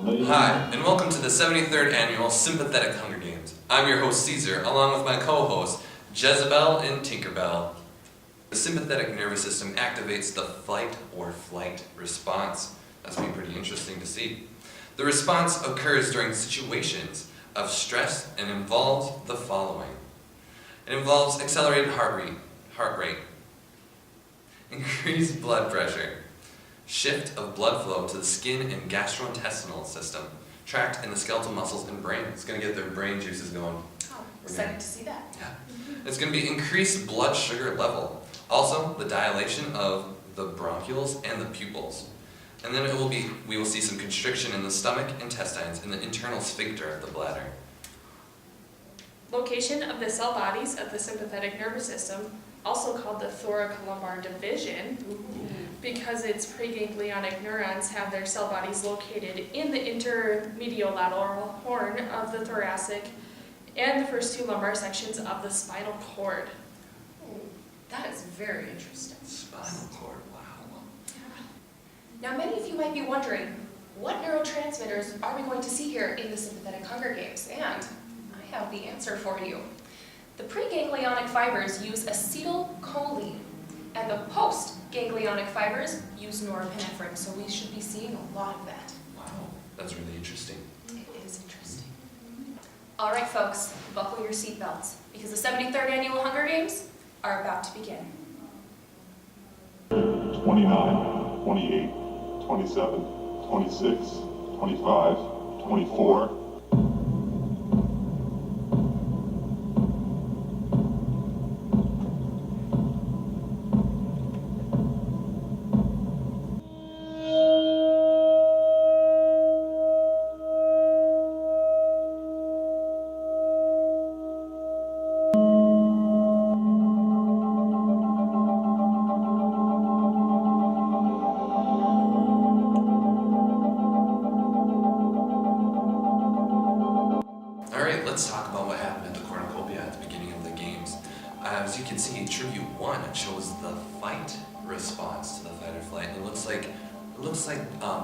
Hi, and welcome to the 73rd Annual Sympathetic Hunger Games. I'm your host, Caesar, along with my co-hosts, Jezebel and Tinkerbell. The sympathetic nervous system activates the fight or flight response. That's going to be pretty interesting to see. The response occurs during situations of stress and involves the following. It involves accelerated heart rate, increased blood pressure, shift of blood flow to the skin and gastrointestinal system, tract in the skeletal muscles and brain. It's going to get their brain juices going. Oh, excited to see that. Yeah. It's going to be increased blood sugar level. Also, the dilation of the bronchioles and the pupils. And then we will see some constriction in the stomach, intestines, and the internal sphincter of the bladder. Location of the cell bodies of the sympathetic nervous system, also called the thoracolumbar division, because its preganglionic neurons have their cell bodies located in the intermediolateral horn of the thoracic and the first two lumbar sections of the spinal cord. That is very interesting. Spinal cord, wow. Now, many of you might be wondering, what neurotransmitters are we going to see here in the Sympathetic Hunger Games? And I have the answer for you. The preganglionic fibers use acetylcholine, and the postganglionic fibers use norepinephrine, so we should be seeing a lot of that. Wow, that's really interesting. It is interesting. All right, folks, buckle your seatbelts, because the 73rd Annual Hunger Games are about to begin. 29, 28, 27, 26, 25, 24. Let's talk about what happened at the cornucopia at the beginning of the games. As you can see, Tribute 1 shows the fight response to the fight or flight. It looks like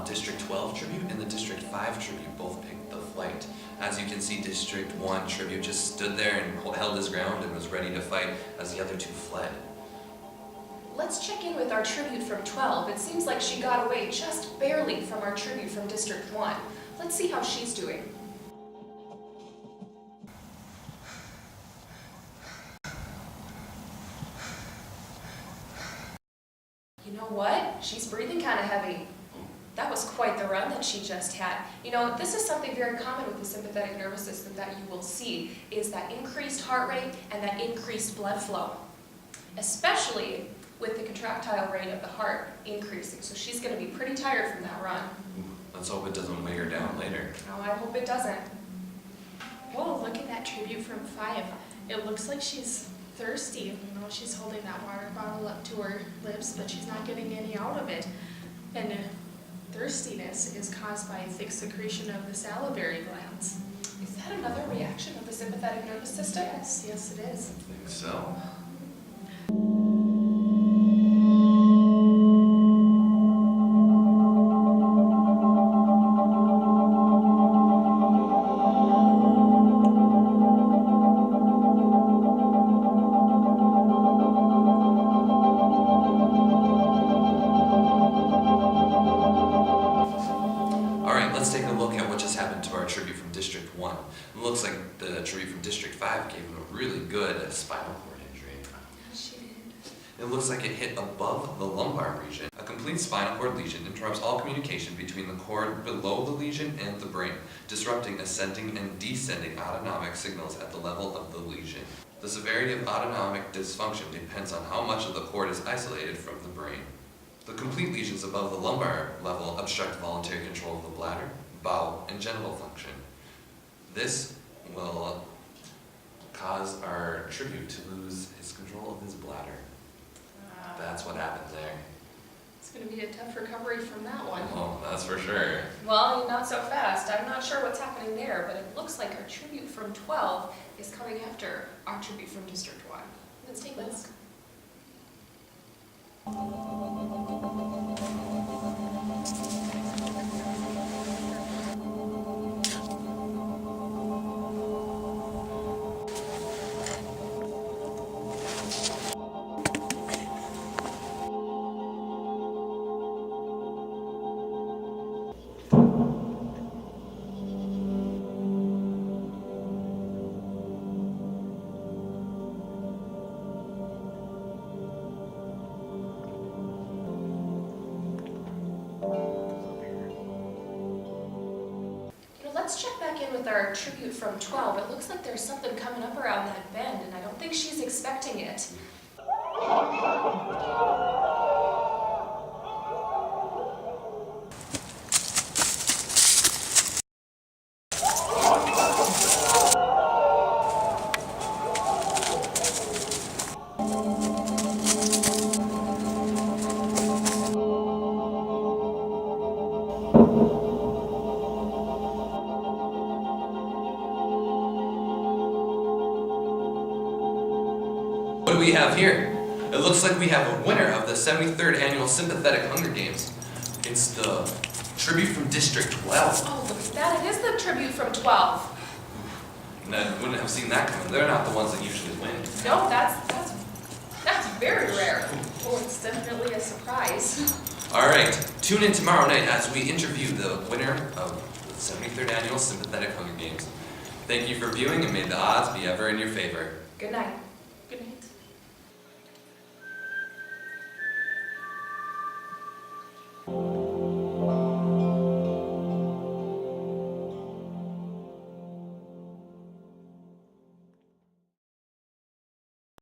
District 12 Tribute and the District 5 Tribute both picked the flight. As you can see, District 1 Tribute just stood there and held his ground and was ready to fight as the other two fled. Let's check in with our tribute from 12. It seems like she got away just barely from our tribute from District 1. Let's see how she's doing. You know what? She's breathing kind of heavy. That was quite the run that she just had. You know, this is something very common with the sympathetic nervous system that you will see, is that increased heart rate and that increased blood flow, especially with the contractile rate of the heart increasing. So she's going to be pretty tired from that run. Let's hope it doesn't weigh her down later. Oh, I hope it doesn't. Whoa, look at that tribute from 5. It looks like she's thirsty. You know, she's holding that water bottle up to her lips, but she's not getting any out of it. And thirstiness is caused by thick secretion of the salivary glands. Is that another reaction of the sympathetic nervous system? Yes, it is. I think so. Tribute from District 1. It looks like the tribute from District 5 gave him a really good spinal cord injury. She did. It looks like it hit above the lumbar region. A complete spinal cord lesion interrupts all communication between the cord below the lesion and the brain, disrupting ascending and descending autonomic signals at the level of the lesion. The severity of autonomic dysfunction depends on how much of the cord is isolated from the brain. The complete lesions above the lumbar level obstruct voluntary control of the bladder, bowel, and genital function. This will cause our tribute to lose his control of his bladder. That's what happened there. It's going to be a tough recovery from that one. Oh, that's for sure. Well, not so fast. I'm not sure what's happening there, but it looks like our tribute from 12 is coming after our tribute from District 1. Let's take a look. let's check back in with our tribute from 12. It looks like there's something coming up around that bend, and I don't think she's expecting it. What do we have here? It looks like we have a winner of the 73rd Annual Sympathetic Hunger Games. It's the tribute from District 12. Oh, look at that. It is the tribute from 12. And I wouldn't have seen that coming. They're not the ones that usually win. No, that's very rare. Well, it's definitely a surprise. Alright, tune in tomorrow night as we interview the winner of the 73rd Annual Sympathetic Hunger Games. Thank you for viewing, and may the odds be ever in your favor. Good night. Good night.